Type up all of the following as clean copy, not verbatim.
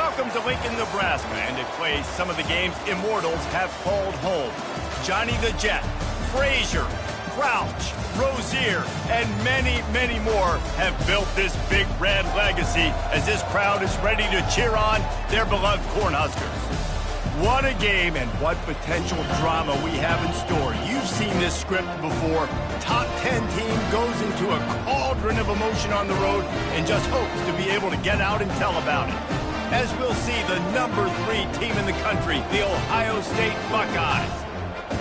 Welcome to Lincoln, Nebraska, and a place some of the game's immortals have called home. Johnny the Jet, Frazier, Crouch, Rozier, and many, many more have built this big red legacy as this crowd is ready to cheer on their beloved Cornhuskers. What a game and what potential drama we have in store. You've seen this script before. Top 10 team goes into a cauldron of emotion on the road and just hopes to be able to get out and tell about it. As we'll see the number 3 team in the country, the Ohio State Buckeyes,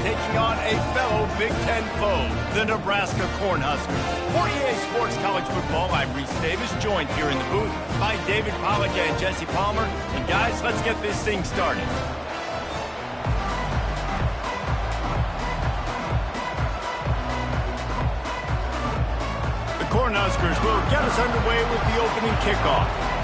taking on a fellow Big Ten foe, the Nebraska Cornhuskers. For EA Sports College Football, I'm Reese Davis, joined here in the booth by David Pollack and Jesse Palmer. And guys, let's get this thing started. The Cornhuskers will get us underway with the opening kickoff.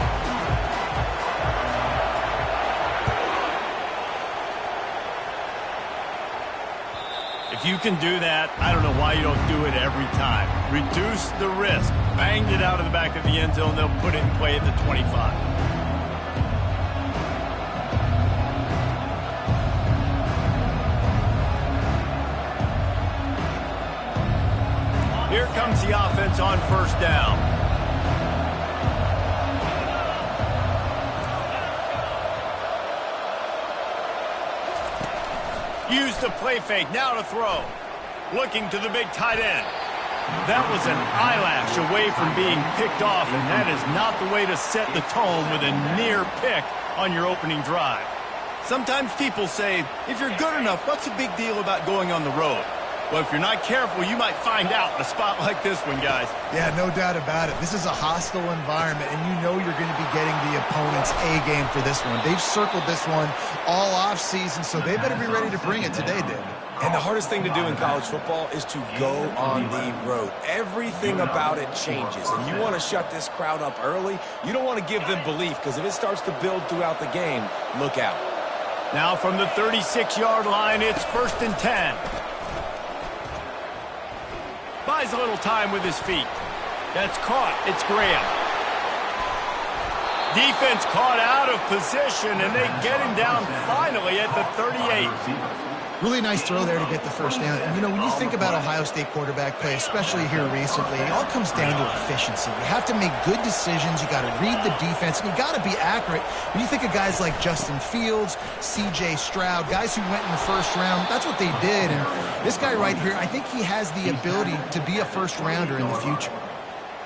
If you can do that, I don't know why you don't do it every time. Reduce the risk. Banged it out of the back of the end zone. They'll put it in play at the 25. Here comes the offense on first down. Use the play fake, now to throw. Looking to the big tight end. That was an eyelash away from being picked off, and that is not the way to set the tone with a near pick on your opening drive. Sometimes people say, if you're good enough, what's the big deal about going on the road? Well, if you're not careful, you might find out in a spot like this one, guys. Yeah, no doubt about it. This is a hostile environment, and you know you're going to be getting the opponent's A-game for this one. They've circled this one all offseason, so they better be ready to bring it today, David. And the hardest thing to do in college football is to go on the road. Everything about it changes, and you want to shut this crowd up early. You don't want to give them belief, because if it starts to build throughout the game, look out. Now from the 36-yard line, it's 1st and 10. Buys a little time with his feet. That's caught. It's Graham. Defense caught out of position, and they get him down finally at the 38. Really nice throw there to get the first down. And, you know, when you think about Ohio State quarterback play, especially here recently, it all comes down to efficiency. You have to make good decisions. You got to read the defense, and you got to be accurate. When you think of guys like Justin Fields, C.J. Stroud, guys who went in the first round, that's what they did. And this guy right here, I think he has the ability to be a first-rounder in the future.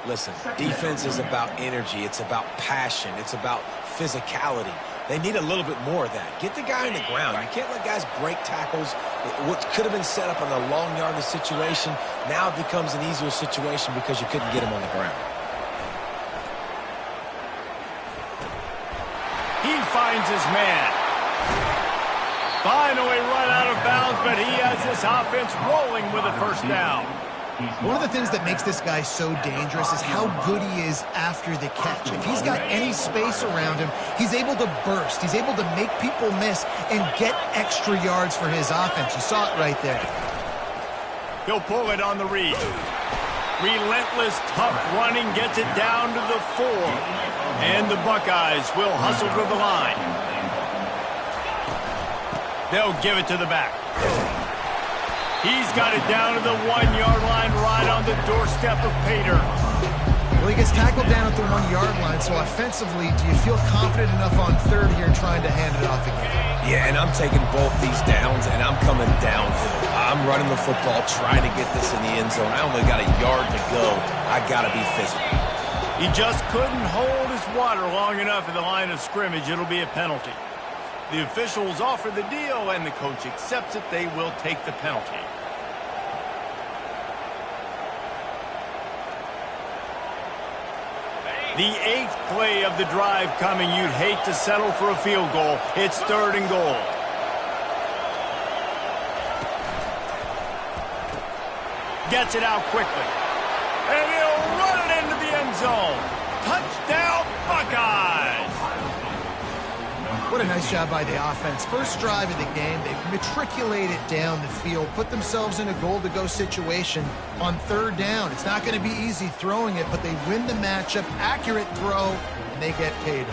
Listen, defense is about energy. It's about passion. It's about physicality. They need a little bit more of that. Get the guy on the ground. You can't let guys break tackles. What could have been set up in a long yardage situation, now it becomes an easier situation because you couldn't get him on the ground. He finds his man. Finally run out of bounds, but he has this offense rolling with a first down. One of the things that makes this guy so dangerous is how good he is after the catch. If he's got any space around him, he's able to burst. He's able to make people miss and get extra yards for his offense. You saw it right there. He'll pull it on the read. Relentless, tough running gets it down to the 4. And the Buckeyes will hustle to the line. They'll give it to the back. He's got it down to the 1-yard line right on the doorstep of Pater. Well, he gets tackled down at the 1-yard line, so offensively, do you feel confident enough on third here trying to hand it off again? Yeah, and I'm taking both these downs, and I'm coming downhill. I'm running the football, trying to get this in the end zone. I only got a yard to go. I got to be physical. He just couldn't hold his water long enough at the line of scrimmage. It'll be a penalty. The officials offer the deal, and the coach accepts it. They will take the penalty. The 8th play of the drive coming. You'd hate to settle for a field goal. It's 3rd and goal. Gets it out quickly. And he'll run it into the end zone. Touchdown, Buckeyes! What a nice job by the offense. First drive of the game, they matriculated down the field, put themselves in a goal-to-go situation on 3rd down. It's not going to be easy throwing it, but they win the matchup. Accurate throw, and they get paid.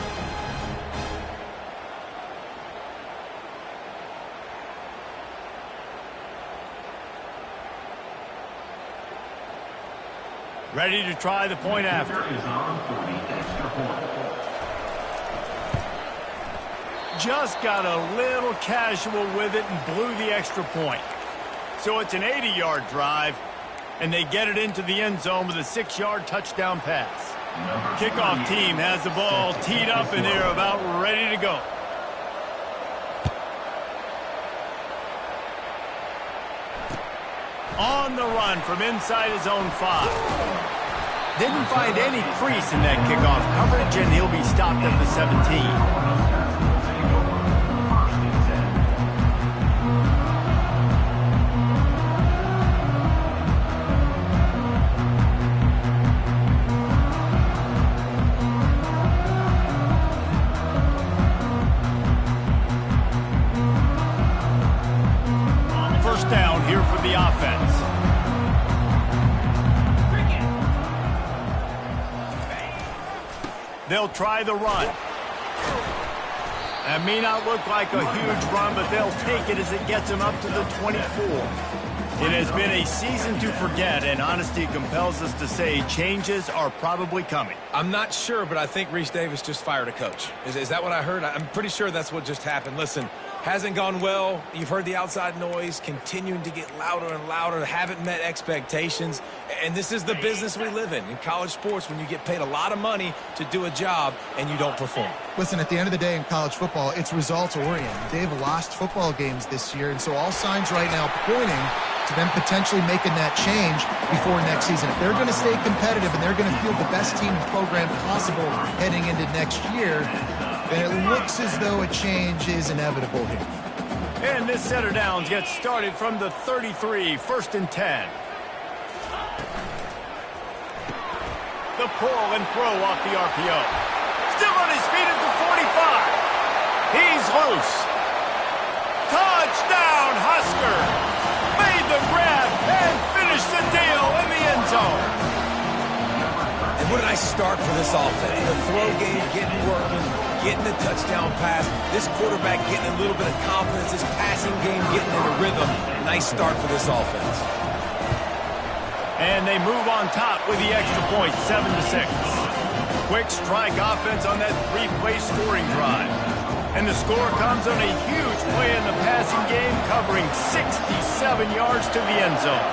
Ready to try the point after. Just got a little casual with it and blew the extra point. So it's an 80-yard drive, and they get it into the end zone with a 6-yard touchdown pass. Kickoff team has the ball teed up, and they're about ready to go. On the run from inside his own 5. Didn't find any crease in that kickoff coverage, and he'll be stopped at the 17. First down here for the offense. They'll try the run. That may not look like a huge run, but they'll take it as it gets them up to the 24. It has been a season to forget, and honesty compels us to say changes are probably coming. I'm not sure, but I think Reese Davis just fired a coach. Is that what I heard? I'm pretty sure that's what just happened. Listen, hasn't gone well. You've heard the outside noise continuing to get louder and louder. Haven't met expectations. And this is the business we live in college sports, when you get paid a lot of money to do a job and you don't perform. Listen, at the end of the day in college football, it's results-oriented. They've lost football games this year, and so all signs right now pointing to them potentially making that change before next season. If they're going to stay competitive and they're going to field the best team program possible heading into next year, then it looks as though a change is inevitable here. And this set of downs gets started from the 33, 1st and 10. The pull and throw off the RPO. Still on his feet at the 45. He's loose. Touchdown, Husker. Made the grab and finished the deal in the end zone. And what a nice start for this offense. The throw game getting working, getting the touchdown pass. This quarterback getting a little bit of confidence. This passing game getting in a rhythm. Nice start for this offense. And they move on top with the extra point, 7-6. Quick strike offense on that 3-play scoring drive. And the score comes on a huge play in the passing game, covering 67 yards to the end zone.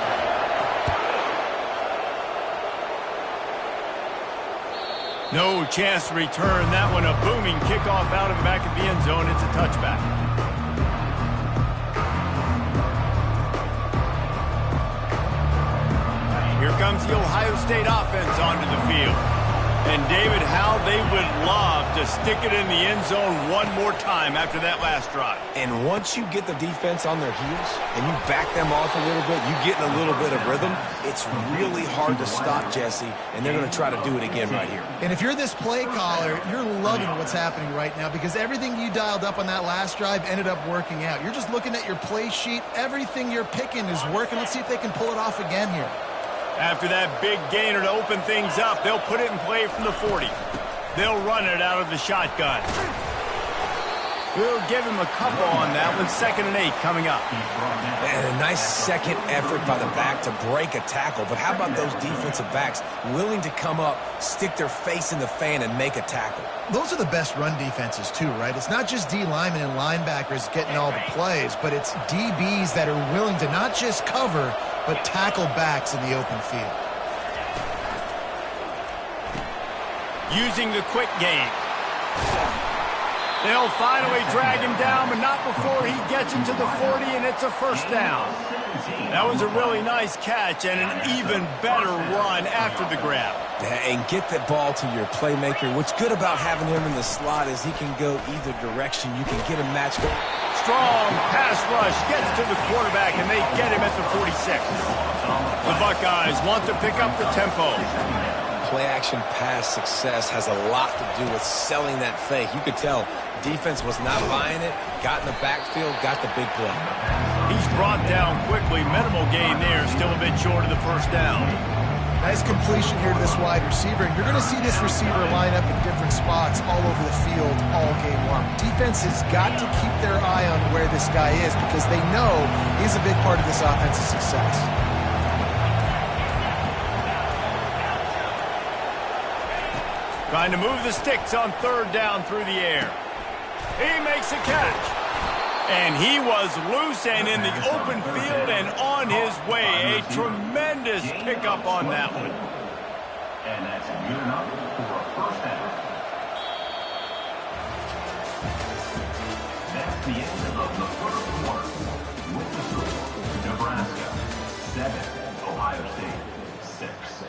No chance to return that one. A booming kickoff out of the back of the end zone. It's a touchback. Here comes the Ohio State offense onto the field. And, David, how they would love to stick it in the end zone one more time after that last drive. And once you get the defense on their heels and you back them off a little bit, you get in a little bit of rhythm, it's really hard to stop, Jesse, and they're going to try to do it again right here. And if you're this play caller, you're loving what's happening right now because everything you dialed up on that last drive ended up working out. You're just looking at your play sheet. Everything you're picking is working. Let's see if they can pull it off again here. After that big gainer to open things up, they'll put it in play from the 40. They'll run it out of the shotgun. We'll give him a couple on that one. 2nd and 8 coming up. And a nice second effort by the back to break a tackle. But how about those defensive backs willing to come up, stick their face in the fan, and make a tackle? Those are the best run defenses, too, right? It's not just D linemen and linebackers getting all the plays, but it's DBs that are willing to not just cover, but tackle backs in the open field. Using the quick game. They'll finally drag him down, but not before he gets into the 40, and it's a first down. That was a really nice catch and an even better run after the grab. And get the ball to your playmaker. What's good about having him in the slot is he can go either direction. You can get him matched up. Strong pass rush gets to the quarterback, and they get him at the 46. The Buckeyes want to pick up the tempo. Play-action pass success has a lot to do with selling that fake. You could tell defense was not buying it, got in the backfield, got the big play. He's brought down quickly. Minimal gain there, still a bit short of the first down. Nice completion here to this wide receiver. And you're going to see this receiver line up in different spots all over the field all game long. Defense has got to keep their eye on where this guy is because they know he's a big part of this offensive success. Trying to move the sticks on third down through the air. He makes a catch. And he was loose and in the open field and on his way. A tremendous pickup on that one. And that's good enough for a first down. That's the end of the first quarter. With the score, Nebraska 7, Ohio State 6.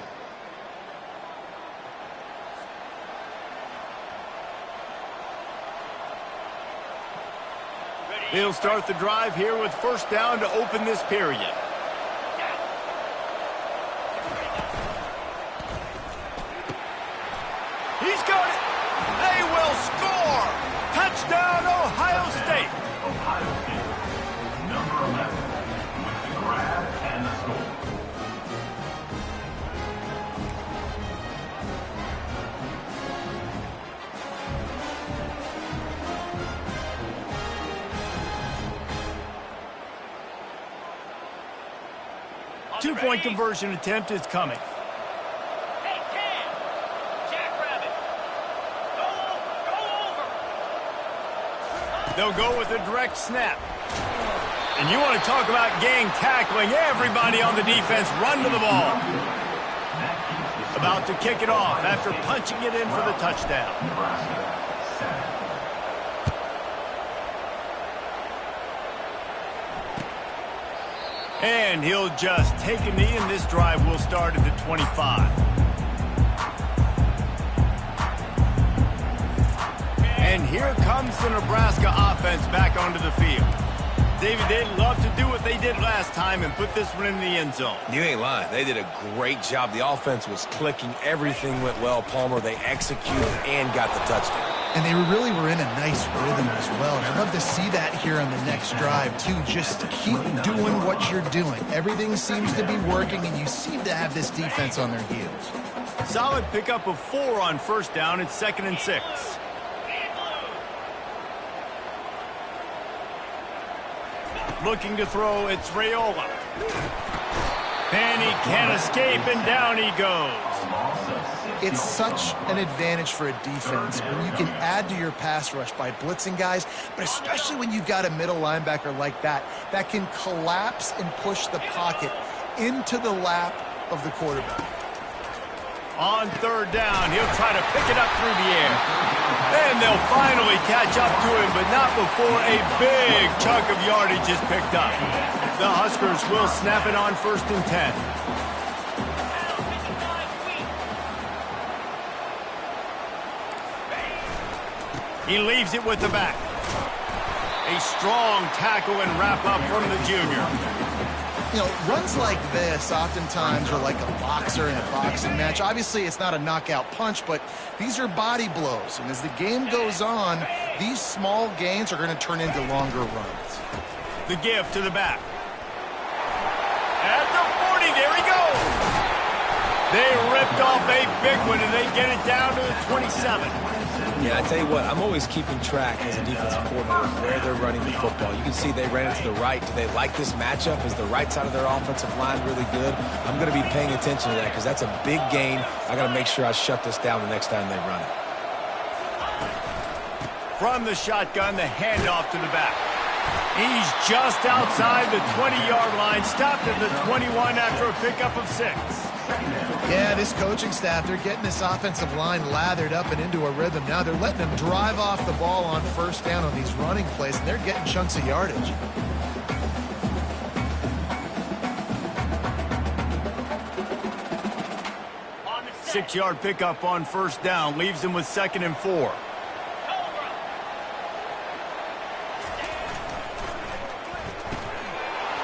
He'll start the drive here with first down to open this period. He's got it. They will score. Touchdown, Ohio State. Ohio State, number 11, with the grab and the score. Two-point conversion attempt is coming. Hey, Cam! Jackrabbit! Go over! They'll go with a direct snap. And you want to talk about gang tackling. Everybody on the defense run to the ball. About to kick it off after punching it in for the touchdown. Nebraska 7. And he'll just take a knee, and this drive will start at the 25. And here comes the Nebraska offense back onto the field. David, they'd love to do what they did last time and put this one in the end zone. You ain't lying. They did a great job. The offense was clicking. Everything went well, Palmer. They executed and got the touchdown. And they really were in a nice rhythm as well. And I'd love to see that here on the next drive, too. Just keep doing what you're doing. Everything seems to be working, and you seem to have this defense on their heels. Solid pickup of 4 on first down. It's 2nd and 6. Looking to throw, it's Raiola. And he can't escape, and down he goes. It's such an advantage for a defense when you can add to your pass rush by blitzing guys, but especially when you've got a middle linebacker like that can collapse and push the pocket into the lap of the quarterback. On third down, he'll try to pick it up through the air. And they'll finally catch up to him, but not before a big chunk of yardage is picked up. The Huskers will snap it on 1st and 10. He leaves it with the back. A strong tackle and wrap up from the junior. You know, runs like this oftentimes are like a boxer in a boxing match. Obviously, it's not a knockout punch, but these are body blows. And as the game goes on, these small gains are going to turn into longer runs. The give to the back. At the 40, there he goes. They ripped off a big one, and they get it down to the 27. Yeah, I tell you what, I'm always keeping track as a defensive coordinator of where they're running the football. You can see they ran it to the right. Do they like this matchup? Is the right side of their offensive line really good? I'm going to be paying attention to that because that's a big gain. I got to make sure I shut this down the next time they run it. From the shotgun, the handoff to the back. He's just outside the 20-yard line, stopped at the 21 after a pickup of 6. Yeah, this coaching staff, they're getting this offensive line lathered up and into a rhythm. Now they're letting them drive off the ball on first down on these running plays, and they're getting chunks of yardage. Six-yard pickup on first down, leaves them with 2nd and 4.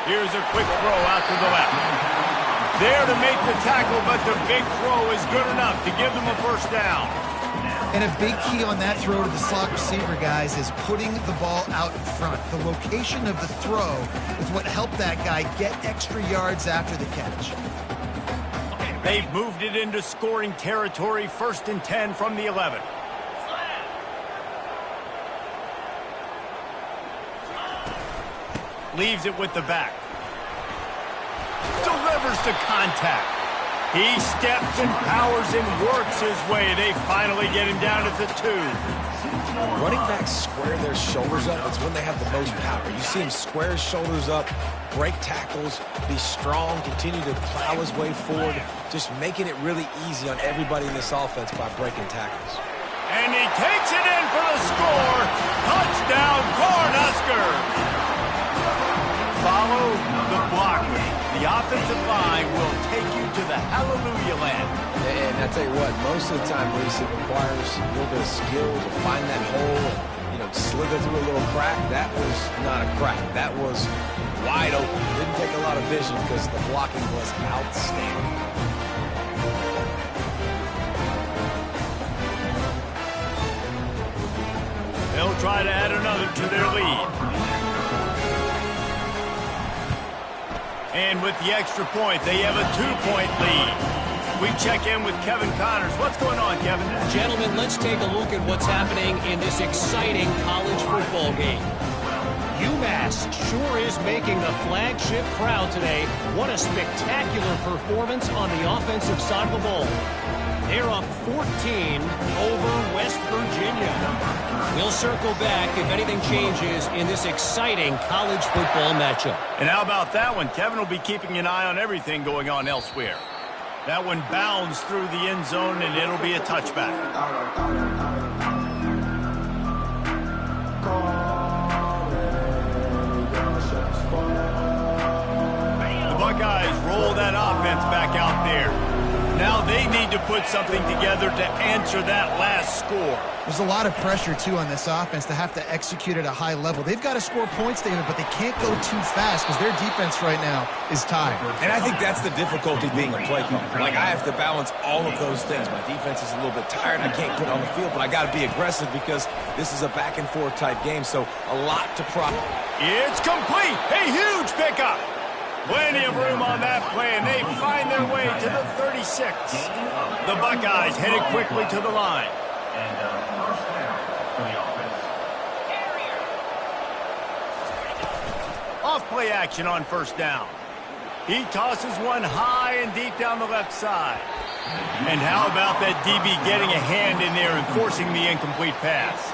Here's a quick throw out to the left. There to make the tackle, but the big throw is good enough to give them a first down. And a big key on that throw to the slot receiver, guys, is putting the ball out in front. The location of the throw is what helped that guy get extra yards after the catch. They've moved it into scoring territory, 1st and 10 from the 11. Leaves it with the back. Delivers to contact. He steps and powers powers and works his way. They finally get him down at the 2. Running backs square their shoulders up. It's when they have the most power. You see him square his shoulders up, break tackles, be strong, continue to plow his way forward, just making it really easy on everybody in this offense by breaking tackles. And he takes it in for the score. Touchdown, Cornhuskers. Follow the blocker. The offensive line will take you to the hallelujah land. And I tell you what, most of the time, Reese, it requires a little bit of skill to find that hole and, slither through a little crack. That was not a crack. That was wide open. Didn't take a lot of vision because the blocking was outstanding. They'll try to add another to their lead. And with the extra point, they have a 2-point lead. We check in with Kevin Connors. What's going on, Kevin? Gentlemen, let's take a look at what's happening in this exciting college football game. UMass sure is making the flagship proud today. What a spectacular performance on the offensive side of the ball. They're up 14 over West Virginia. We'll circle back if anything changes in this exciting college football matchup. And how about that one? Kevin will be keeping an eye on everything going on elsewhere. That one bounds through the end zone, and it'll be a touchback. The Buckeyes roll that offense back out there. Now they need to put something together to answer that last score. There's a lot of pressure, too, on this offense to have to execute at a high level. They've got to score points, David, but they can't go too fast because their defense right now is tired. And I think that's the difficulty being a play caller. Like, I have to balance all of those things. My defense is a little bit tired. I can't get on the field, but I got to be aggressive because this is a back-and-forth type game, so a lot to process. It's complete. A huge pickup. Plenty of room on that play, and they find their way to the 36. The Buckeyes headed quickly to the line. And first down for the offense. Off play action on first down. He tosses one high and deep down the left side. And how about that DB getting a hand in there and forcing the incomplete pass?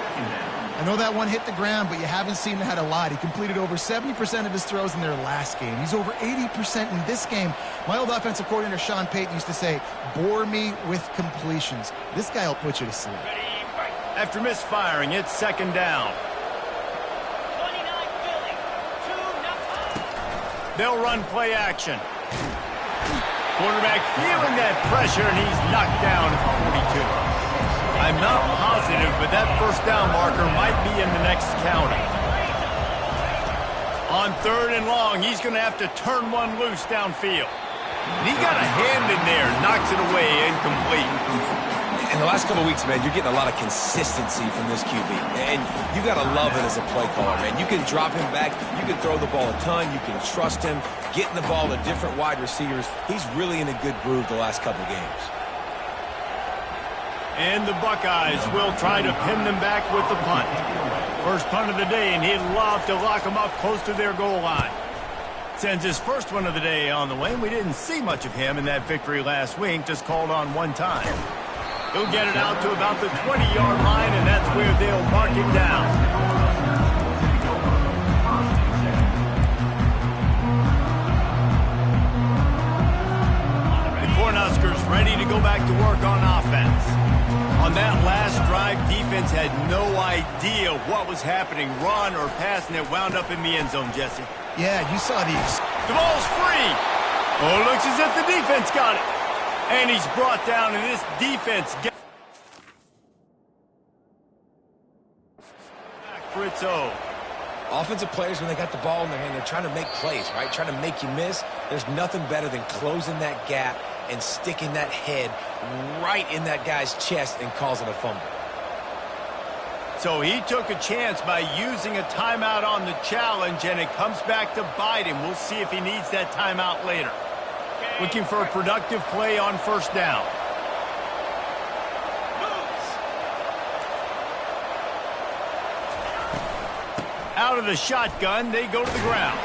I know that one hit the ground, but you haven't seen that a lot. He completed over 70% of his throws in their last game. He's over 80% in this game. My old offensive coordinator, Sean Payton, used to say, bore me with completions. This guy will put you to sleep. After misfiring, it's second down. 29 Philly, 2-0. They'll run play action. Quarterback feeling that pressure, and he's knocked down at the 42. I'm not positive, but that first down marker might be in the next county. On third and long, he's going to have to turn one loose downfield. And he got a hand in there, knocks it away, incomplete. In the last couple of weeks, man, you're getting a lot of consistency from this QB. And you got to love it as a play caller, man. You can drop him back. You can throw the ball a ton. You can trust him. Getting the ball to different wide receivers. He's really in a good groove the last couple of games. And the Buckeyes will try to pin them back with the punt. First punt of the day, and he'd love to lock them up close to their goal line. Sends his first one of the day on the way. We didn't see much of him in that victory last week, just called on one time. He'll get it out to about the 20-yard line, and that's where they'll mark him down. The Cornhuskers ready to go back to work on offense. On that last drive, defense had no idea what was happening, run or pass, and it wound up in the end zone, Jesse. Yeah, you saw these. The ball's free. Oh, it looks as if the defense got it. And he's brought down, and this defense gets back for its own. Offensive players, when they got the ball in their hand, they're trying to make plays, right? Trying to make you miss. There's nothing better than closing that gap and sticking that head right in that guy's chest and causing a fumble. So he took a chance by using a timeout on the challenge, and it comes back to bite him. We'll see if he needs that timeout later. Looking for a productive play on first down. Out of the shotgun, they go to the ground.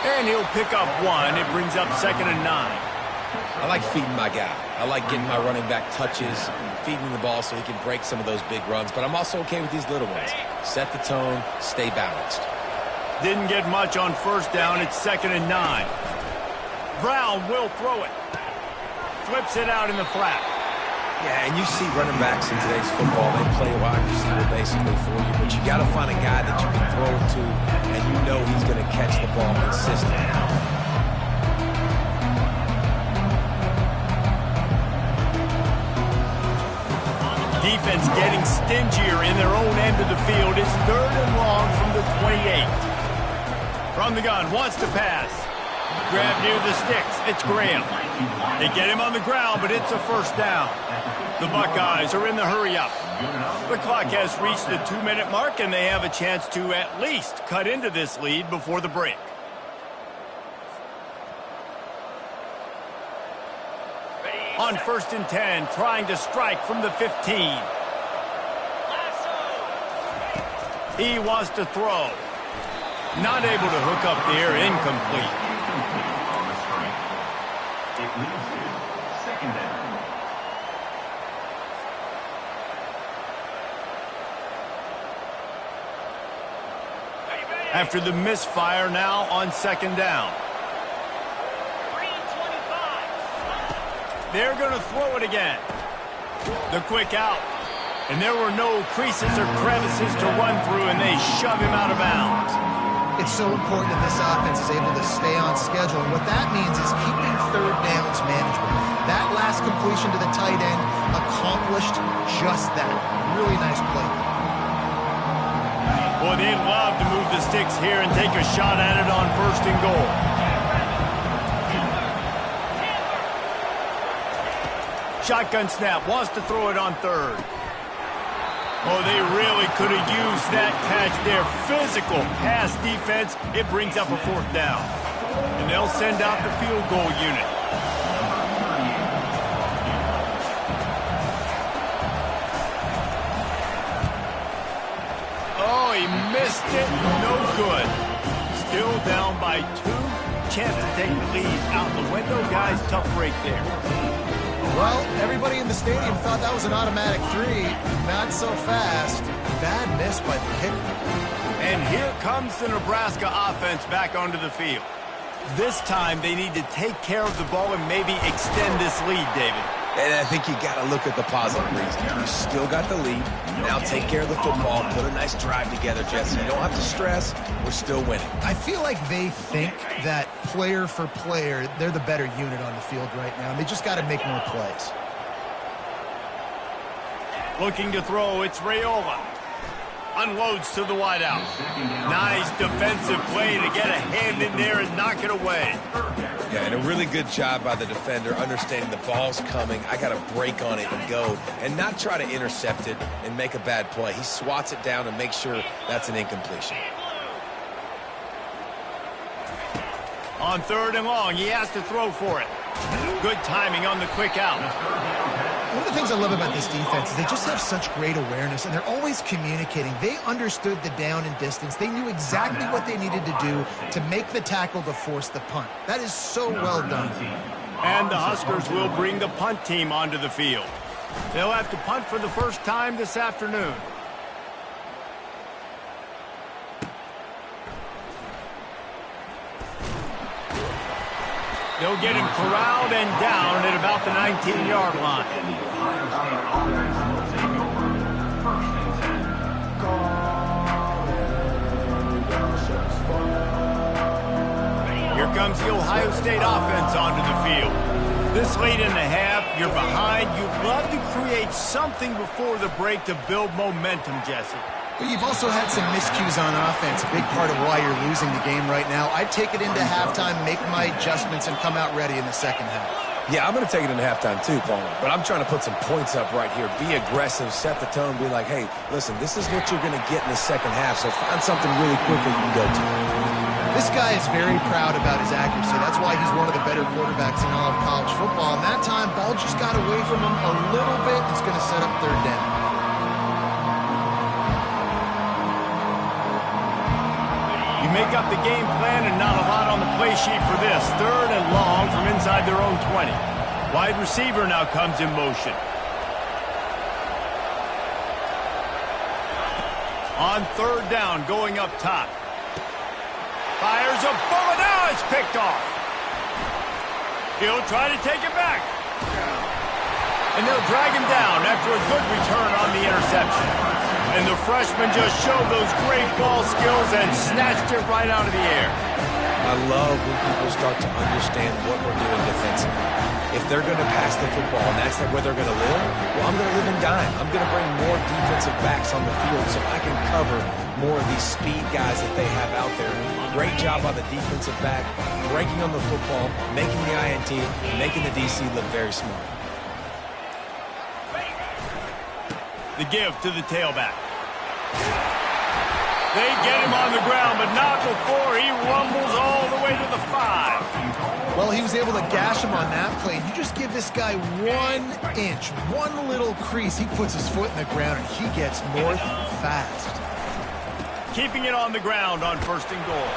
And he'll pick up one. It brings up 2nd and 9. I like feeding my guy. I like getting my running back touches, feeding the ball so he can break some of those big runs, but I'm also okay with these little ones. Set the tone, stay balanced. Didn't get much on first down. It's 2nd and 9. Brown will throw it. Flips it out in the flat. Yeah, and you see running backs in today's football, they play wide receiver basically for you, but you got to find a guy that you can throw it to, and you know he's going to catch the ball consistently. Defense getting stingier in their own end of the field. It's 3rd and long from the 28. From the gun, wants to pass. Grab near the sticks. It's Graham. They get him on the ground, but it's a first down. The Buckeyes are in the hurry-up. The clock has reached the 2-minute mark, and they have a chance to at least cut into this lead before the break. On 1st and 10, trying to strike from the 15. He wants to throw. Not able to hook up there, incomplete. It leads to 2nd down. After the misfire, now on 2nd down. They're going to throw it again. The quick out. And there were no creases or crevices to run through, and they shove him out of bounds. It's so important that this offense is able to stay on schedule. And what that means is keeping 3rd downs manageable. That last completion to the tight end accomplished just that. Really nice play. Boy, they'd love to move the sticks here and take a shot at it on 1st and goal. Shotgun snap, wants to throw it on 3rd. Oh, they really could have used that catch there. Physical pass defense. It brings up a 4th down. And they'll send out the field goal unit. Oh, he missed it. No good. Still down by 2. Chance to take the lead out the window. Guys, tough break there. Well, everybody in the stadium thought that was an automatic 3. Not so fast. Bad miss by the kicker. And here comes the Nebraska offense back onto the field. This time they need to take care of the ball and maybe extend this lead, David. And I think you got to look at the positive reasons. You still got the lead. Now take care of the football. Put a nice drive together, Jesse. You don't have to stress. We're still winning. I feel like they think that player for player, they're the better unit on the field right now, and they just got to make more plays. Looking to throw, it's Raiola. Unloads to the wideout. Nice defensive play to get a hand in there and knock it away. Yeah, and a really good job by the defender understanding the ball's coming. I got to break on it and go and not try to intercept it and make a bad play. He swats it down and makes sure that's an incompletion. On 3rd and long, he has to throw for it. Good timing on the quick out. One of the things I love about this defense is they just have such great awareness, and they're always communicating. They understood the down and distance. They knew exactly what they needed to do to make the tackle to force the punt. That is so well done. And the Huskers will bring the punt team onto the field. They'll have to punt for the first time this afternoon. They'll get him corralled and down at about the 19-yard line. Here comes the Ohio State offense onto the field. This late in the half, you're behind. You'd love to create something before the break to build momentum, Jesse. But you've also had some miscues on offense, a big part of why you're losing the game right now. I'd take it into halftime, make my adjustments, and come out ready in the second half. Yeah, I'm going to take it into halftime too, Paul. But I'm trying to put some points up right here. Be aggressive, set the tone, be like, hey, listen, this is what you're going to get in the second half, so find something really quick that you can go to. This guy is very proud about his accuracy. That's why he's one of the better quarterbacks in all of college football. And that time, ball just got away from him a little bit. It's going to set up 3rd down. You make up the game plan and not a lot on the play sheet for this. 3rd and long from inside their own 20. Wide receiver now comes in motion. On third down, going up top. Fires a bullet. Now it's picked off. He'll try to take it back. And they'll drag him down after a good return on the interception. And the freshman just showed those great ball skills and snatched it right out of the air. I love when people start to understand what we're doing defensively. If they're going to pass the football and that's where they're going to live, well, I'm going to live and dime. I'm going to bring more defensive backs on the field so I can cover more of these speed guys that they have out there. Great job by the defensive back, breaking on the football, making the INT, making the DC look very smart. The give to the tailback. They get him on the ground, but not before he rumbles all the way to the 5. Well, he was able to gash him on that play. You just give this guy 1 inch, one little crease. He puts his foot in the ground, and he gets north fast. Keeping it on the ground on 1st and goal.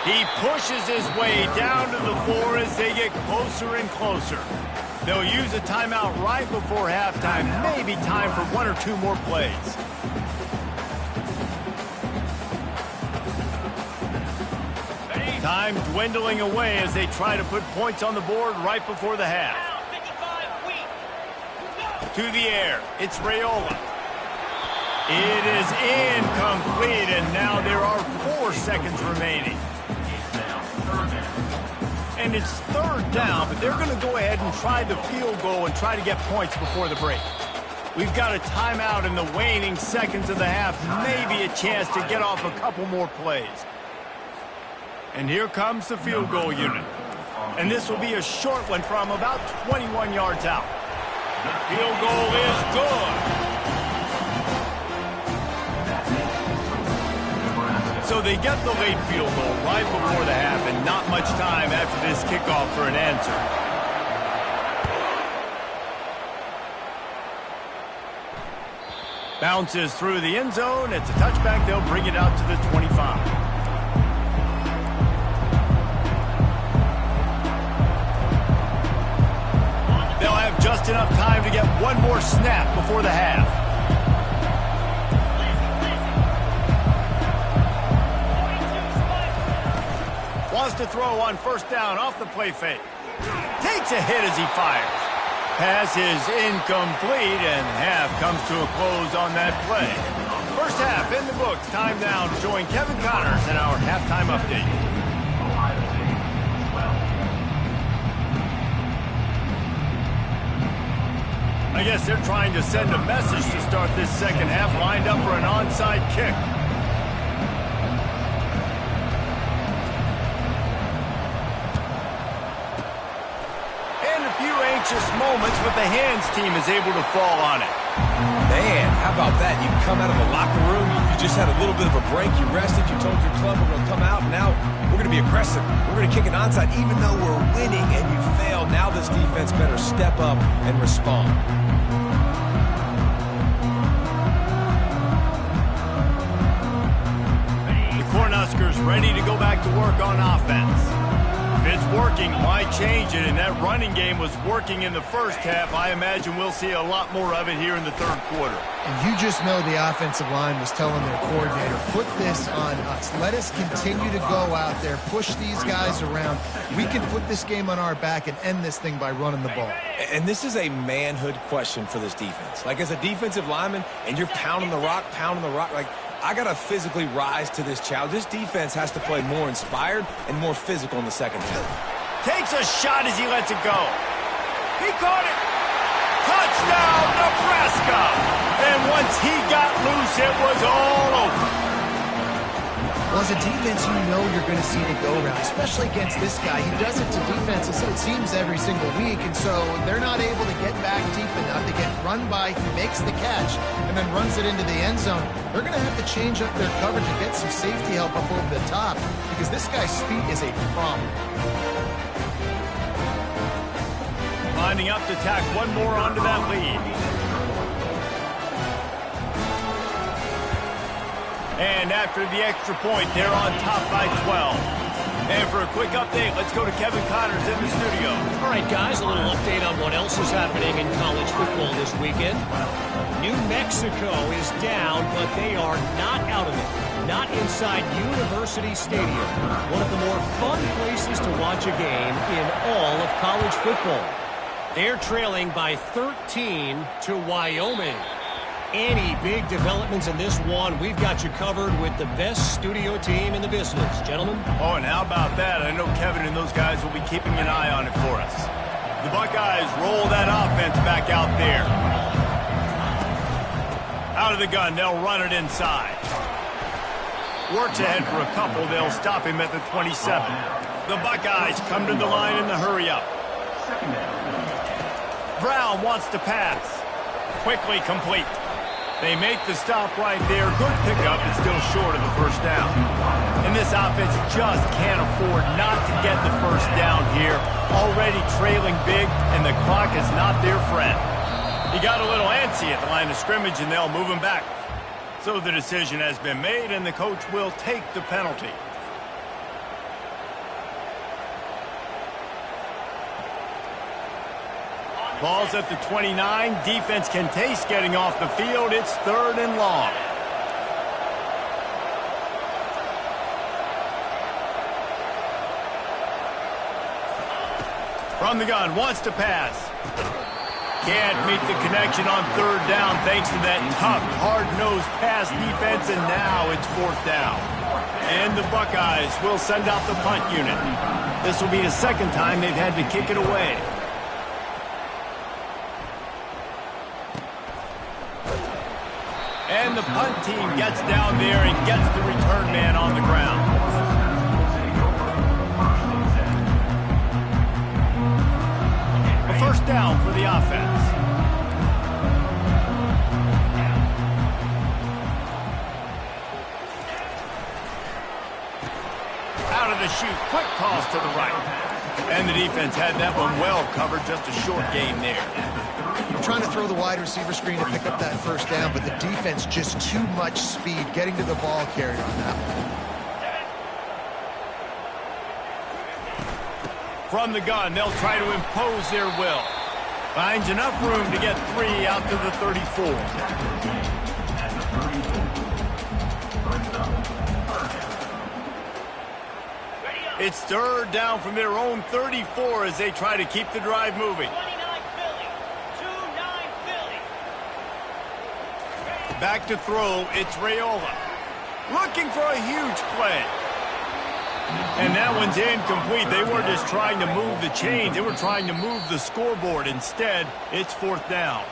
He pushes his way down to the 4 as they get closer and closer. They'll use a timeout right before halftime. Maybe time for 1 or 2 more plays. Time dwindling away as they try to put points on the board right before the half. To the air. It's Raiola. It is incomplete, and now there are 4 seconds remaining. And it's 3rd down, but they're going to go ahead and try the field goal and try to get points before the break. We've got a timeout in the waning seconds of the half, maybe a chance to get off a couple more plays. And here comes the field goal unit. And this will be a short one from about 21 yards out. The field goal is good. So they get the late field goal right before the half, and not much time after this kickoff for an answer. Bounces through the end zone. It's a touchback. They'll bring it out to the 25. They'll have just enough time to get one more snap before the half. Wants to throw on 1st down off the play fake. Takes a hit as he fires. Pass is incomplete, and half comes to a close on that play. 1st half in the books. Time now to join Kevin Connors in our halftime update. I guess they're trying to send a message to start this 2nd half, lined up for an onside kick. Moments, but the hands team is able to fall on it. Man, how about that? You come out of the locker room, you just had a little bit of a break, you rested, you told your club we're going to come out, and now we're going to be aggressive. We're going to kick an onside even though we're winning and you failed. Now this defense better step up and respond. The Cornhuskers ready to go back to work on offense. If it's working, why change it? And that running game was working in the 1st half. I imagine we'll see a lot more of it here in the 3rd quarter. And you just know the offensive line was telling their coordinator, put this on us. Let us continue to go out there, push these guys around. We can put this game on our back and end this thing by running the ball. And this is a manhood question for this defense. Like, as a defensive lineman, and you're pounding the rock, like, I got to physically rise to this challenge. This defense has to play more inspired and more physical in the 2nd half. Takes a shot as he lets it go. He caught it. Touchdown, Nebraska. And once he got loose, it was all over. Well, as a defense, you know you're going to see the go-round, especially against this guy. He does it to defenses, it seems, every single week, and so they're not able to get back deep enough to get run by. He makes the catch and then runs it into the end zone. They're going to have to change up their coverage and get some safety help up over the top because this guy's speed is a problem. Lining up to tack one more onto that lead. And after the extra point, they're on top by 12. And for a quick update, let's go to Kevin Connors in the studio. All right, guys, a little update on what else is happening in college football this weekend. New Mexico is down, but they are not out of it. Not inside University Stadium, one of the more fun places to watch a game in all of college football. They're trailing by 13 to Wyoming. Any big developments in this one, we've got you covered with the best studio team in the business. Gentlemen? Oh, and how about that? I know Kevin and those guys will be keeping an eye on it for us. The Buckeyes roll that offense back out there. Out of the gun, they'll run it inside. Works ahead for a couple. They'll stop him at the 27. The Buckeyes come to the line in the hurry-up. Brown wants to pass. Quickly complete. They make the stop right there. Good pickup, but still short of the first down. And this offense just can't afford not to get the first down here. Already trailing big, and the clock is not their friend. He got a little antsy at the line of scrimmage, and they'll move him back. So the decision has been made, and the coach will take the penalty. Ball's at the 29. Defense can taste getting off the field. It's 3rd and long. From the gun, wants to pass. Can't meet the connection on 3rd down thanks to that tough, hard-nosed pass defense, and now it's 4th down. And the Buckeyes will send out the punt unit. This will be the second time they've had to kick it away. And the punt team gets down there and gets the return man on the ground. A first down for the offense. Out of the chute, quick toss to the right. And the defense had that one well covered, just a short game there. Trying to throw the wide receiver screen to pick up that first down, but the defense just too much speed getting to the ball carrier on that one. From the gun, they'll try to impose their will. Finds enough room to get 3 out to the 34. It's 3rd down from their own 34 as they try to keep the drive moving. Back to throw, it's Raiola. Looking for a huge play. And that one's incomplete. They weren't just trying to move the chains. They were trying to move the scoreboard. Instead, it's 4th down.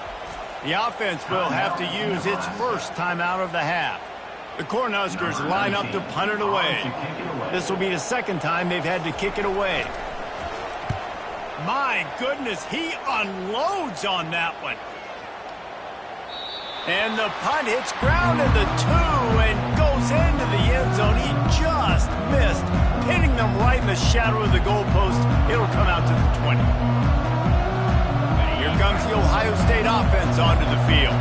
The offense will have to use its first timeout of the half. The Cornhuskers line up to punt it away. This will be the second time they've had to kick it away. My goodness, he unloads on that one. And the punt hits ground at the 2 and goes into the end zone. He just missed, hitting them right in the shadow of the goalpost. It'll come out to the 20. Here comes the Ohio State offense onto the field.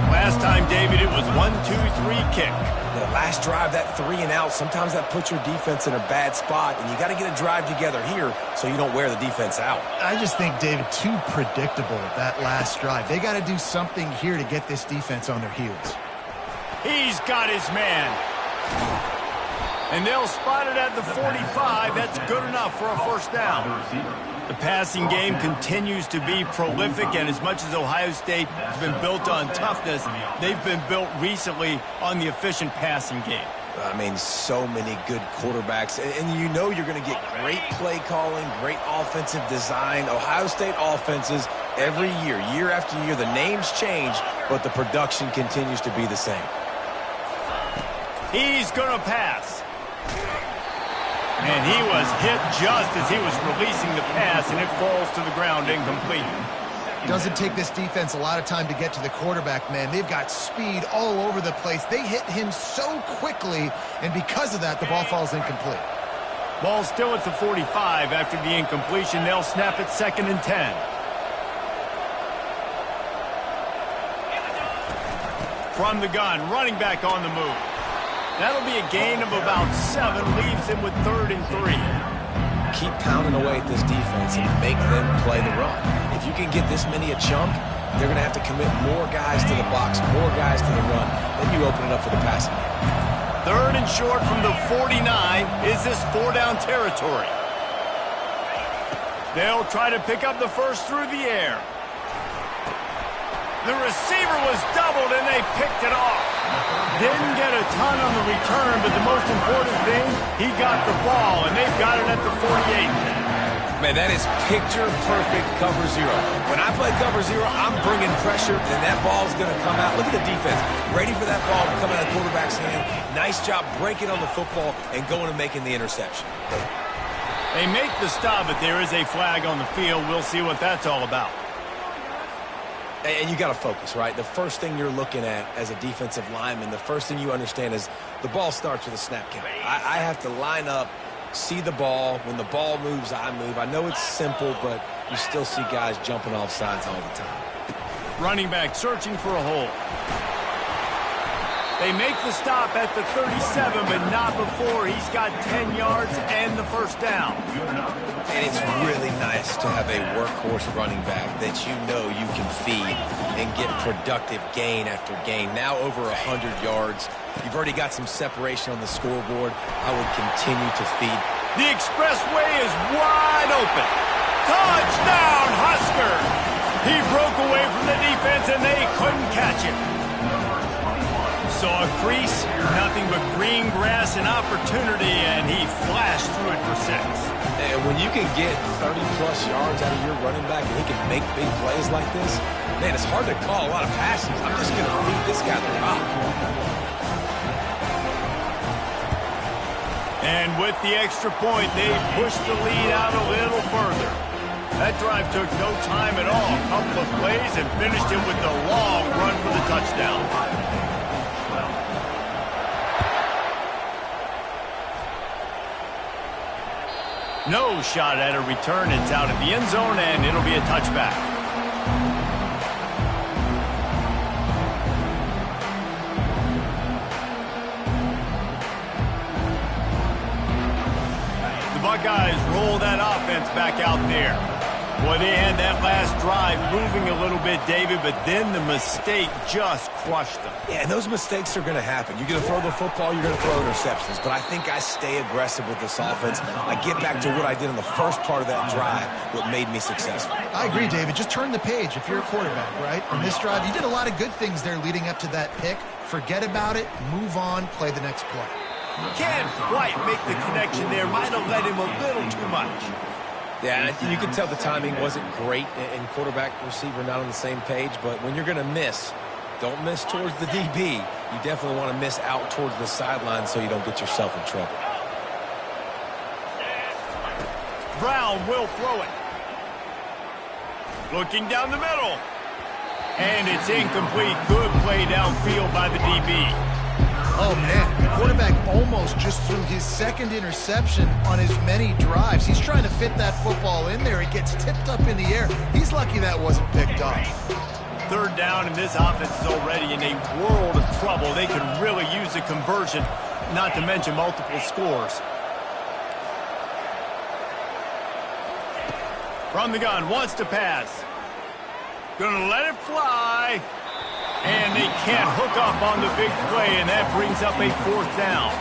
Last time, David, it was 1-2-3 kick. The last drive, that 3 and out, sometimes that puts your defense in a bad spot, and you got to get a drive together here so you don't wear the defense out. I just think, David, too predictable that last drive. They got to do something here to get this defense on their heels. He's got his man. And they'll spot it at the 45. That's good enough for a first down. The passing game continues to be prolific, and as much as Ohio State has been built on toughness, they've been built recently on the efficient passing game. I mean, so many good quarterbacks, and you know you're going to get great play calling, great offensive design. Ohio State offenses every year, year after year, the names change, but the production continues to be the same. He's going to pass. And he was hit just as he was releasing the pass, and it falls to the ground incomplete. Doesn't take this defense a lot of time to get to the quarterback, man. They've got speed all over the place. They hit him so quickly, and because of that, the ball falls incomplete. Ball still at the 45 after the incompletion. They'll snap it 2nd and 10. From the gun, running back on the move. That'll be a gain of about 7, leaves him with 3rd and 3. Keep pounding away at this defense and make them play the run. If you can get this many a chunk, they're going to have to commit more guys to the box, more guys to the run. Then you open it up for the passing game. 3rd and short from the 49. Is this 4-down territory? They'll try to pick up the first through the air. The receiver was doubled, and they picked it off. Didn't get a ton on the return, but the most important thing, he got the ball, and they've got it at the 48. Man, that is picture-perfect cover 0. When I play cover 0, I'm bringing pressure, and that ball's going to come out. Look at the defense. Ready for that ball to come out of the quarterback's hand. Nice job breaking on the football and going and making the interception. They make the stop, but there is a flag on the field. We'll see what that's all about. And you got to focus, right? The first thing you're looking at as a defensive lineman, the first thing you understand is the ball starts with a snap count. I have to line up, see the ball. When the ball moves, I move. I know it's simple, but you still see guys jumping off sides all the time. Running back searching for a hole. They make the stop at the 37, but not before he's got 10 yards and the first down. And it's really nice to have a workhorse running back that you know you can feed and get productive gain after gain. Now over 100 yards. You've already got some separation on the scoreboard. I would continue to feed. The expressway is wide open. Touchdown, Husker! He broke away from the defense, and they couldn't catch him. Saw a crease, nothing but green grass and opportunity, and he flashed through it for 6. And when you can get 30-plus yards out of your running back and he can make big plays like this, man, it's hard to call a lot of passes. I'm just going to feed this guy the rock. And with the extra point, they pushed the lead out a little further. That drive took no time at all. A couple of plays and finished it with a long run for the touchdown. No shot at a return. It's out of the end zone, and it'll be a touchback. The Buckeyes roll that offense back out there. Boy, they had that last drive moving a little bit, David, but then the mistake just crushed them. Yeah, and those mistakes are going to happen. You're going to throw the football, you're going to throw interceptions. But I think I stay aggressive with this offense. I get back to what I did in the first part of that drive, what made me successful. I agree, David. Just turn the page if you're a quarterback, right? On this drive, you did a lot of good things there leading up to that pick. Forget about it, move on, play the next play. Can't quite make the connection there. Might have led him a little too much. Yeah, and you can tell the timing wasn't great and quarterback receiver not on the same page, but when you're going to miss, don't miss towards the DB. You definitely want to miss out towards the sideline so you don't get yourself in trouble. Brown will throw it. Looking down the middle. And it's incomplete. Good play downfield by the DB. Oh, man, the quarterback almost just threw his second interception on as many drives. He's trying to fit that football in there. It gets tipped up in the air. He's lucky that wasn't picked off. 3rd down, and this offense is already in a world of trouble. They could really use a conversion, not to mention multiple scores. From the gun, wants to pass. Gonna let it fly. And they can't hook up on the big play, and that brings up a 4th down.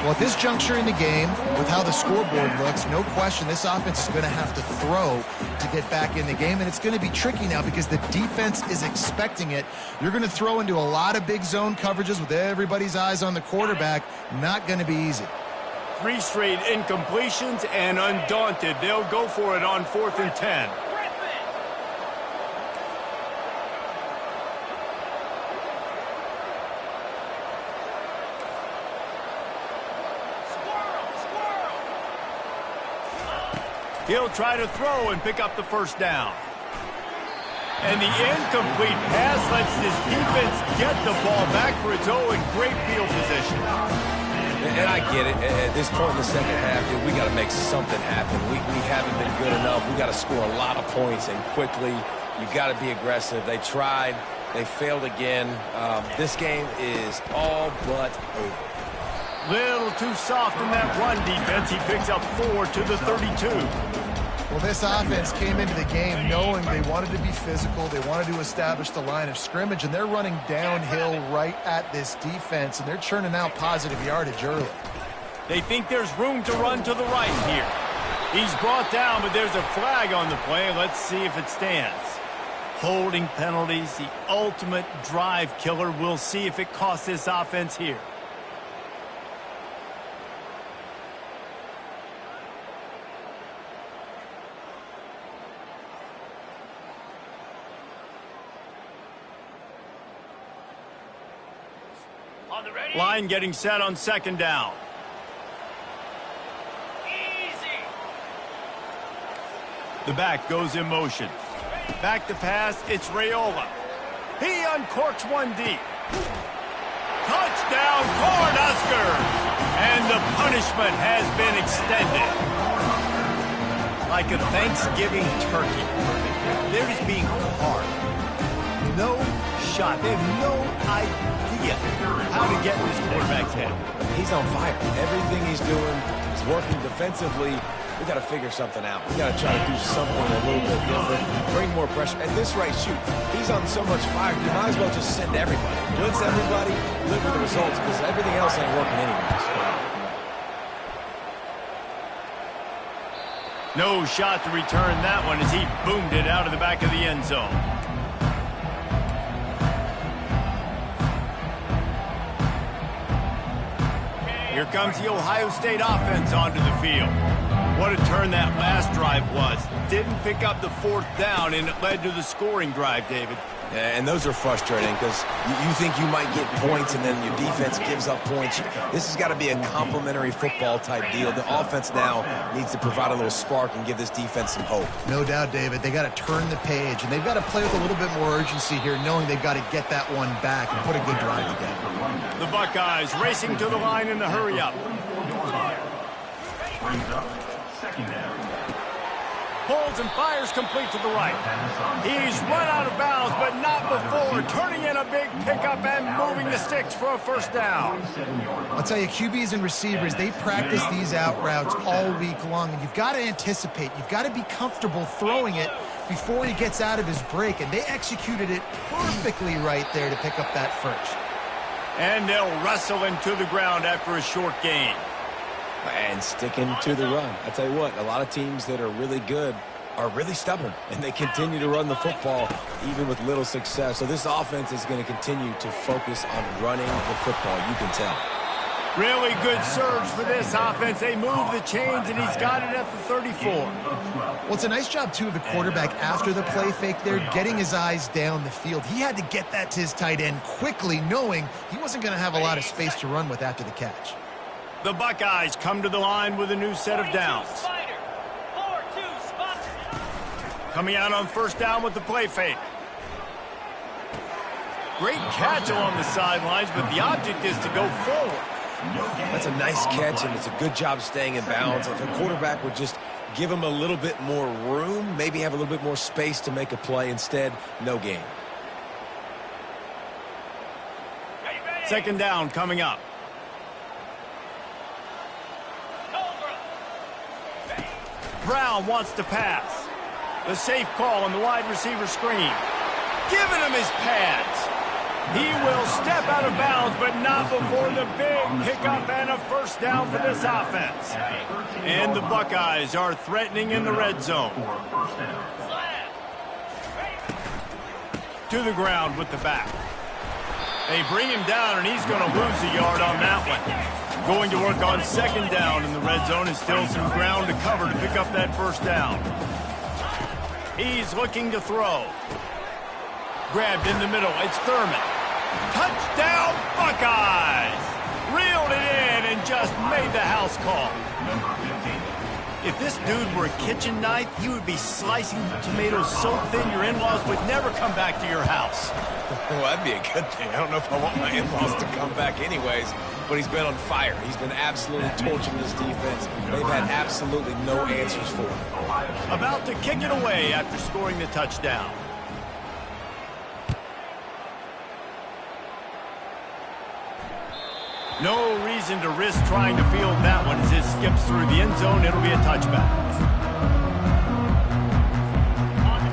Well, at this juncture in the game, with how the scoreboard looks, no question this offense is going to have to throw to get back in the game, and it's going to be tricky now because the defense is expecting it. You're going to throw into a lot of big zone coverages with everybody's eyes on the quarterback. Not going to be easy. 3 straight incompletions, and undaunted, they'll go for it on 4th and 10. He'll try to throw and pick up the first down. And the incomplete pass lets this defense get the ball back for its own great field position. And I get it. At this point in the second half, dude, we got to make something happen. We haven't been good enough. We got to score a lot of points, and quickly. You got to be aggressive. They tried. They failed again. This game is all but over. Little too soft in that run defense. He picks up 4 to the 32. Well, this offense came into the game knowing they wanted to be physical. They wanted to establish the line of scrimmage, and they're running downhill right at this defense, and they're churning out positive yardage early. They think there's room to run to the right here. He's brought down, but there's a flag on the play. Let's see if it stands. Holding penalties, the ultimate drive killer. We'll see if it costs this offense here. Line getting set on second down. Easy. The back goes in motion. Back to pass, it's Raiola. He uncorks one deep. Touchdown, Cornhuskers! And the punishment has been extended. Like a Thanksgiving turkey. They're just being carved. No shot. They have no idea how to get in this quarterback's head. He's on fire. Everything he's doing is working defensively. We got to figure something out. We got to try to do something a little bit different. Bring more pressure. At this rate, shoot. He's on so much fire. You might as well just send everybody. Blitz everybody. Live with the results because everything else ain't working anyways. No shot to return that one as he boomed it out of the back of the end zone. Here comes the Ohio State offense onto the field. What a turn that last drive was. Didn't pick up the fourth down, and it led to the scoring drive, David. Yeah, and those are frustrating because you think you might get points and then your defense gives up points. This has got to be a complementary football type deal. The offense now needs to provide a little spark and give this defense some hope. No doubt, David. They got to turn the page, and they've got to play with a little bit more urgency here, knowing they've got to get that one back and put a good drive together. The Buckeyes racing to the line in the hurry-up. Brings up second down. Pulls and fires complete to the right. He's run out of bounds, but not before turning in a big pickup and moving the sticks for a first down. I'll tell you, QBs and receivers, they practice these out routes all week long, and you've got to anticipate. You've got to be comfortable throwing it before he gets out of his break, and they executed it perfectly right there to pick up that first. And they'll wrestle him to the ground after a short gain. And sticking to the run. I tell you what, a lot of teams that are really good are really stubborn, and they continue to run the football even with little success. So this offense is going to continue to focus on running the football, you can tell. Really good surge for this offense. They move the chains, and he's got it at the 34. Well, it's a nice job, too, of the quarterback after the play fake there, getting his eyes down the field. He had to get that to his tight end quickly, knowing he wasn't going to have a lot of space to run with after the catch. The Buckeyes come to the line with a new set of downs. Coming out on first down with the play fake. Great catch along the sidelines, but the object is to go forward. That's a nice catch, and it's a good job staying in bounds. If a quarterback would just give him a little bit more room, maybe have a little bit more space to make a play. Instead, no gain. Second down coming up. Brown wants to pass. The safe call on the wide receiver screen. Giving him his pads. He will step out of bounds, but not before the big pickup and a first down for this offense. And the Buckeyes are threatening in the red zone. To the ground with the back. They bring him down, and he's going to lose a yard on that one. Going to work on second down in the red zone, and still some ground to cover to pick up that first down. He's looking to throw. Grabbed in the middle. It's Thurman. Touchdown, Buckeyes! Reeled it in and just made the house call. If this dude were a kitchen knife, he would be slicing tomatoes so thin your in-laws would never come back to your house. Well, that'd be a good thing. I don't know if I want my in-laws to come back anyways, but he's been on fire. He's been absolutely torching this defense. They've had absolutely no answers for him. About to kick it away after scoring the touchdown. No reason to risk trying to field that one as it skips through the end zone. It'll be a touchback.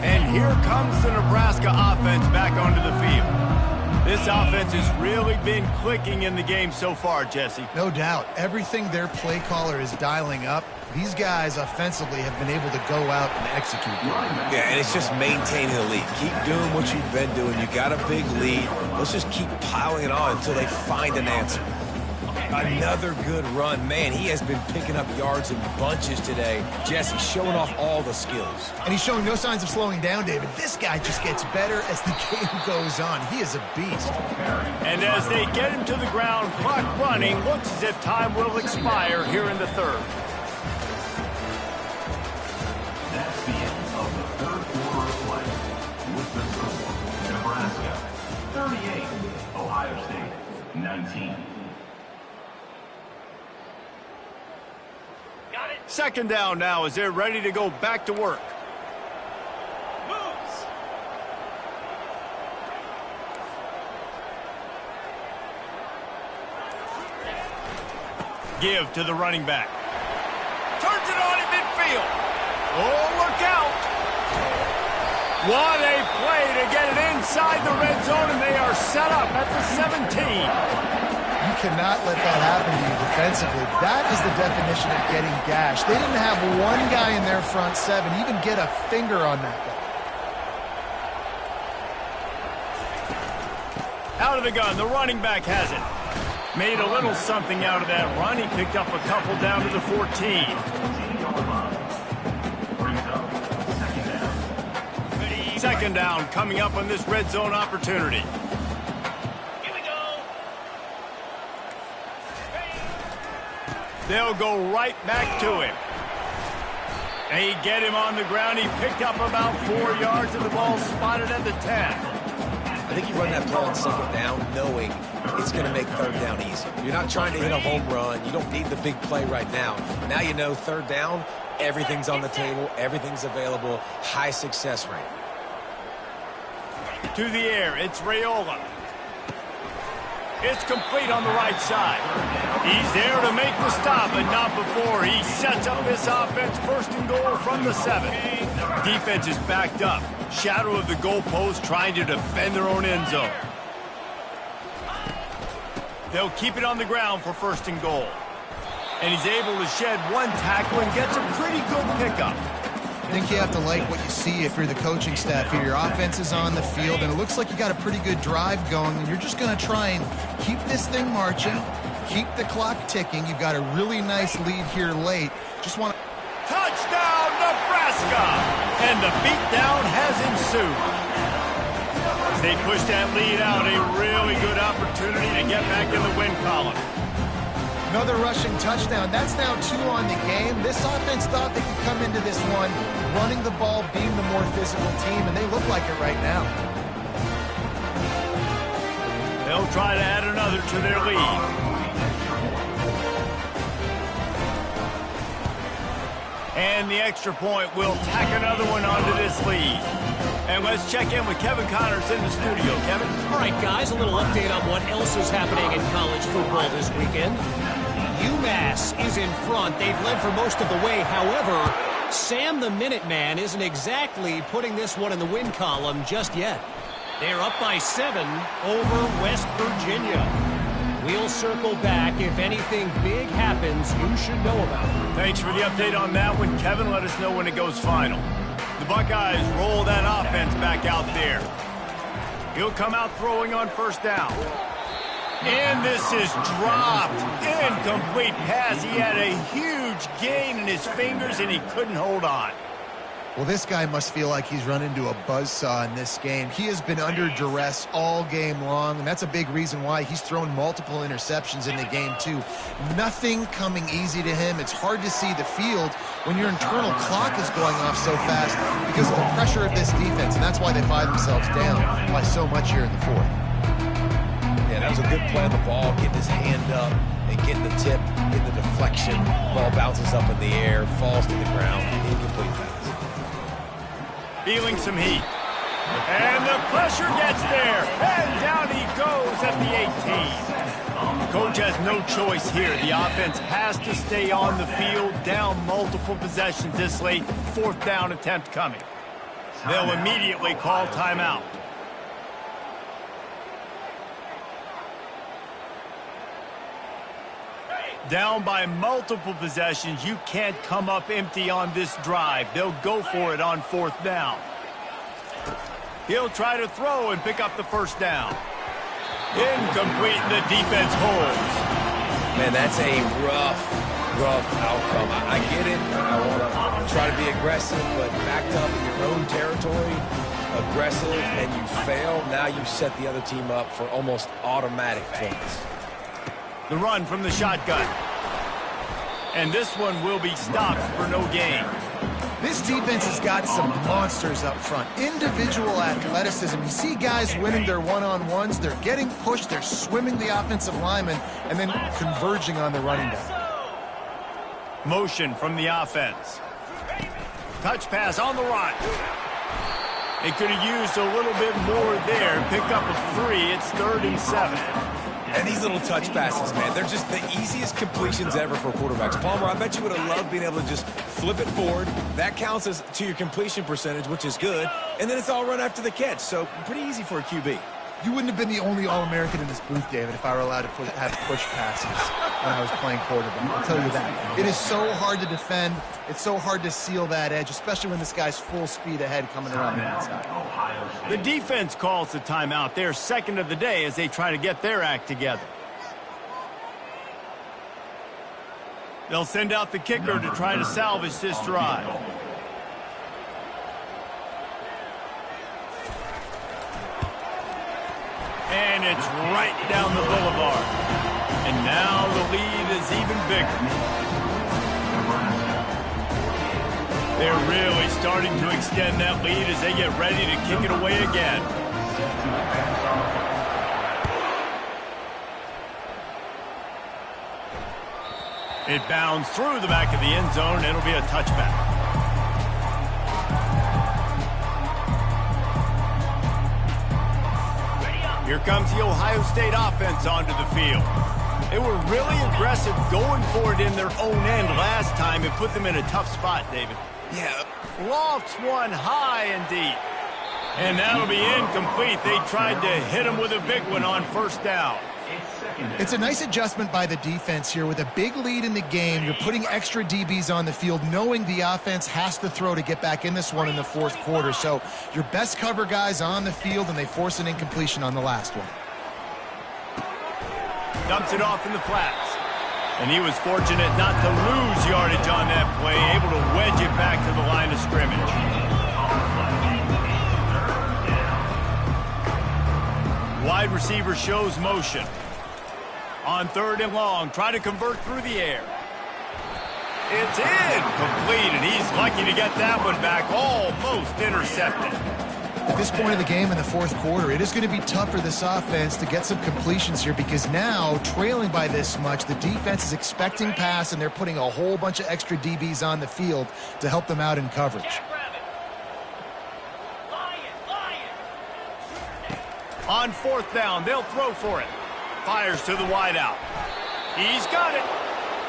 And here comes the Nebraska offense back onto the field. This offense has really been clicking in the game so far, Jesse. No doubt. Everything their play caller is dialing up, these guys offensively have been able to go out and execute. Yeah, and it's just maintaining the lead. Keep doing what you've been doing. You got a big lead. Let's just keep piling it on until they find an answer. Another good run. Man, he has been picking up yards in bunches today. Jesse showing off all the skills. And he's showing no signs of slowing down, David. This guy just gets better as the game goes on. He is a beast. And as they get him to the ground, clock running, looks as if time will expire here in the third. That's the end of the third quarter of play. With the score, Nebraska 38, Ohio State 19. Second down now as they're ready to go back to work. Moves. Give to the running back. Turns it on in midfield. Oh, look out. What a play to get it inside the red zone, and they are set up at the 17. You cannot let that happen to you defensively. That is the definition of getting gashed. They didn't have one guy in their front seven even get a finger on that guy. Out of the gun, the running back has it. Made a little something out of that run. He picked up a couple down to the 14. Second down coming up on this red zone opportunity. They'll go right back to him. They get him on the ground. He picked up about 4 yards, and the ball spotted at the 10. I think you run that play on second down knowing it's going to make third down easy. You're not trying to hit a home run. You don't need the big play right now. Now you know third down, everything's on the table, everything's available, high success rate. To the air, it's Raiola. It's complete on the right side. He's there to make the stop, but not before. He sets up this offense first and goal from the 7. Defense is backed up. Shadow of the goalpost trying to defend their own end zone. They'll keep it on the ground for first and goal. And he's able to shed one tackle and gets a pretty good pickup. I think you have to like what you see if you're the coaching staff here. Your offense is on the field, and it looks like you got a pretty good drive going, and you're just going to try and keep this thing marching, keep the clock ticking. You've got a really nice lead here late. Just want to... Touchdown, Nebraska! And the beatdown has ensued. As they push that lead out, a really good opportunity to get back in the win column. Another rushing touchdown. That's now 2 on the game. This offense thought they could come into this one running the ball, being the more physical team, and they look like it right now. They'll try to add another to their lead. And the extra point will tack another one onto this lead. And let's check in with Kevin Connors in the studio. Kevin? All right, guys, a little update on what else is happening in college football this weekend. UMass is in front. They've led for most of the way. However, Sam the Minuteman isn't exactly putting this one in the win column just yet. They're up by 7 over West Virginia. We'll circle back. If anything big happens, you should know about it. Thanks for the update on that one, Kevin. Let us know when it goes final. The Buckeyes roll that offense back out there. He'll come out throwing on first down. And this is dropped. Incomplete pass. He had a huge gain in his fingers, and he couldn't hold on. Well, this guy must feel like he's run into a buzzsaw in this game. He has been under duress all game long, and that's a big reason why he's thrown multiple interceptions in the game, too. Nothing coming easy to him. It's hard to see the field when your internal clock is going off so fast because of the pressure of this defense, and that's why they find themselves down by so much here in the 4th. Yeah, that was a good play on the ball, getting his hand up and getting the tip, getting the deflection. Ball bounces up in the air, falls to the ground, incomplete pass. Feeling some heat. And the pressure gets there. And down he goes. First at the 18. Coach has no choice here. The offense has to stay on the field, down multiple possessions this late. Fourth down attempt coming. They'll immediately call timeout. Down by multiple possessions, you can't come up empty on this drive. They'll go for it on fourth down. He'll try to throw and pick up the first down. Incomplete, the defense holds. Man, that's a rough outcome. I get it. I want to try to be aggressive, but backed up in your own territory, aggressive, and you fail. Now you set the other team up for almost automatic points. The run from the shotgun. And this one will be stopped for no gain. This defense has got some monsters up front. Individual athleticism. You see guys winning their one-on-ones. They're getting pushed. They're swimming the offensive lineman and then converging on the running back. Motion from the offense. Touch pass on the run. They could have used a little bit more there. Pick up a 3. It's 3rd and 7. And these little touch passes, man, they're just the easiest completions ever for quarterbacks. Palmer, I bet you would have loved being able to just flip it forward. That counts as to your completion percentage, which is good. And then it's all run after the catch, so pretty easy for a QB. You wouldn't have been the only All-American in this booth, David, if I were allowed to have push passes when I was playing quarterback. I'll tell you that. It is so hard to defend. It's so hard to seal that edge, especially when this guy's full speed ahead coming around the inside. The defense calls the timeout. Their second of the day as they try to get their act together. They'll send out the kicker to try to salvage this drive. And it's right down the boulevard. And now the lead is even bigger. They're really starting to extend that lead as they get ready to kick it away again. It bounds through the back of the end zone. It'll be a touchback. Here comes the Ohio State offense onto the field. They were really aggressive going for it in their own end last time. It put them in a tough spot, David. Yeah. Lofts one high and deep. And that'll be incomplete. They tried to hit him with a big one on first down. It's a nice adjustment by the defense here. With a big lead in the game, you're putting extra DBs on the field, knowing the offense has to throw to get back in this one in the fourth quarter. So your best cover guys on the field, and they force an incompletion on the last one. Dumps it off in the flats. And he was fortunate not to lose yardage on that play, able to wedge it back to the line of scrimmage. Wide receiver shows motion. On 3rd and long, try to convert through the air. It's incomplete, and he's lucky to get that one back, almost intercepted. At this point of the game in the fourth quarter, it is going to be tough for this offense to get some completions here because now, trailing by this much, the defense is expecting pass, and they're putting a whole bunch of extra DBs on the field to help them out in coverage. On 4th down, they'll throw for it. Fires to the wideout. He's got it.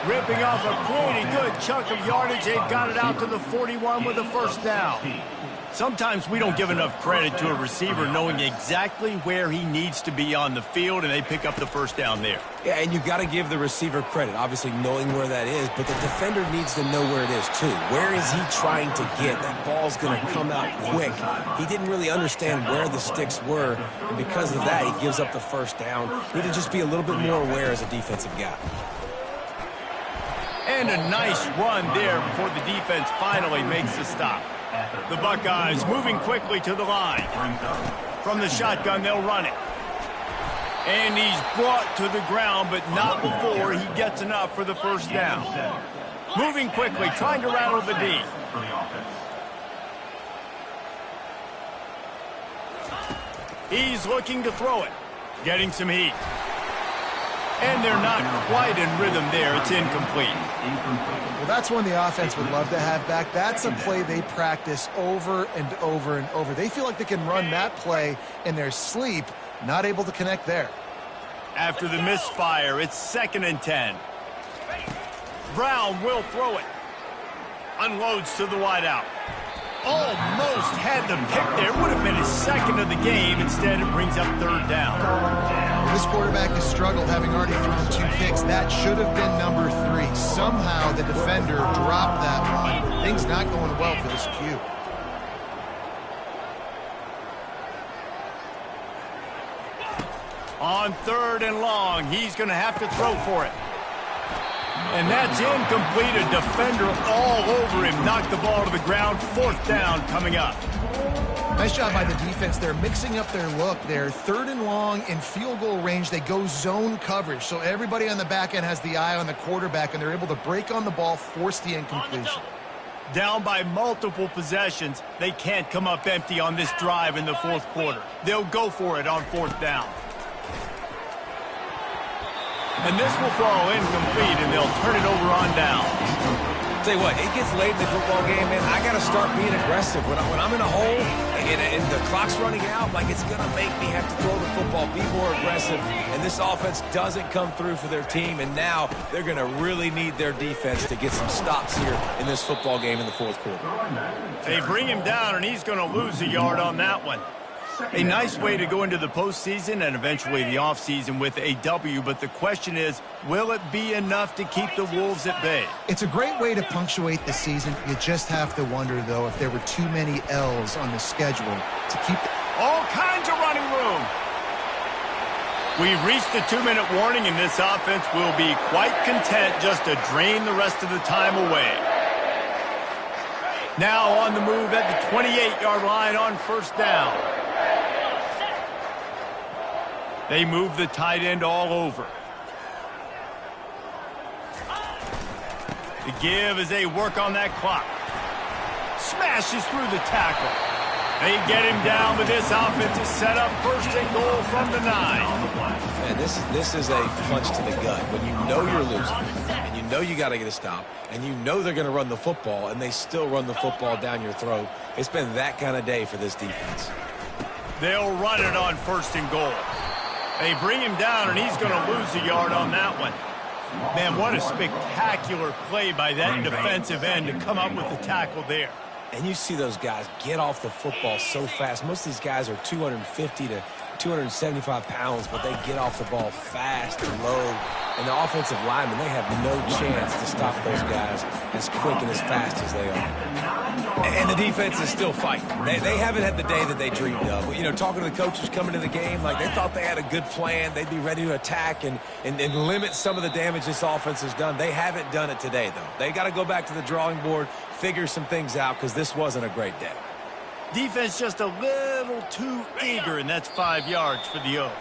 Ripping off a pretty good chunk of yardage. They've got it out to the 41 with a first down. Sometimes we don't give enough credit to a receiver knowing exactly where he needs to be on the field, and they pick up the first down there. Yeah, and you got to give the receiver credit, obviously knowing where that is, but the defender needs to know where it is too. Where is he trying to get? That ball's going to come out quick. He didn't really understand where the sticks were, and because of that, he gives up the first down. Need to just be a little bit more aware as a defensive guy. And a nice run there before the defense finally makes the stop. The Buckeyes moving quickly to the line. From the shotgun, they'll run it. And he's brought to the ground, but not before he gets enough for the first down. Moving quickly, trying to rattle the D. He's looking to throw it. Getting some heat. And they're not quite in rhythm there. It's incomplete. Well, that's one the offense would love to have back. That's a play they practice over and over and over. They feel like they can run that play in their sleep, not able to connect there. After the misfire, it's 2nd and 10. Brown will throw it. Unloads to the wideout. Almost had the pick there. Would have been his 2nd of the game. Instead, it brings up 3rd down. This quarterback has struggled, having already thrown 2 picks. That should have been number 3. Somehow the defender dropped that one. Things not going well for this Q. On 3rd and long, he's going to have to throw for it. And that's incomplete. A defender all over him. Knocked the ball to the ground. 4th down coming up. Nice job by the defense. They're mixing up their look there. 3rd and long in field goal range. They go zone coverage. So everybody on the back end has the eye on the quarterback, and they're able to break on the ball, force the incompletion. Down by multiple possessions. They can't come up empty on this drive in the 4th quarter. They'll go for it on 4th down. And this will fall incomplete, and they'll turn it over on down. Tell you what, it gets late in the football game, man. I got to start being aggressive. When I'm in a hole and the clock's running out, like, it's going to make me have to throw the football, be more aggressive. And this offense doesn't come through for their team, and now they're going to really need their defense to get some stops here in this football game in the 4th quarter. They bring him down, and he's going to lose a yard on that one. A nice way to go into the postseason and eventually the offseason with a W, but the question is, will it be enough to keep the Wolves at bay? It's a great way to punctuate the season. You just have to wonder, though, if there were too many L's on the schedule to keep all kinds of running room. We've reached the 2-minute warning, and this offense will be quite content just to drain the rest of the time away. Now on the move at the 28-yard line on 1st down. They move the tight end all over. The give as they work on that clock. Smashes through the tackle. They get him down, but this offense is set up 1st and goal from the 9. Man, this is a punch to the gut. When you know you're losing, and you know you got to get a stop, and you know they're going to run the football, and they still run the football down your throat. It's been that kind of day for this defense. They'll run it on 1st and goal. They bring him down, and he's going to lose a yard on that one. Man, what a spectacular play by that defensive end to come up with the tackle there. And you see those guys get off the football so fast. Most of these guys are 250 to 275 pounds, but they get off the ball fast and low. And the offensive linemen, they have no chance to stop those guys as quick and as fast as they are. And the defense is still fighting. They haven't had the day that they dreamed of. You know, talking to the coaches coming to the game, like, they thought they had a good plan. They'd be ready to attack and limit some of the damage this offense has done. They haven't done it today, though. They got to go back to the drawing board, figure some things out, because this wasn't a great day. Defense just a little too eager, and that's 5 yards for the O.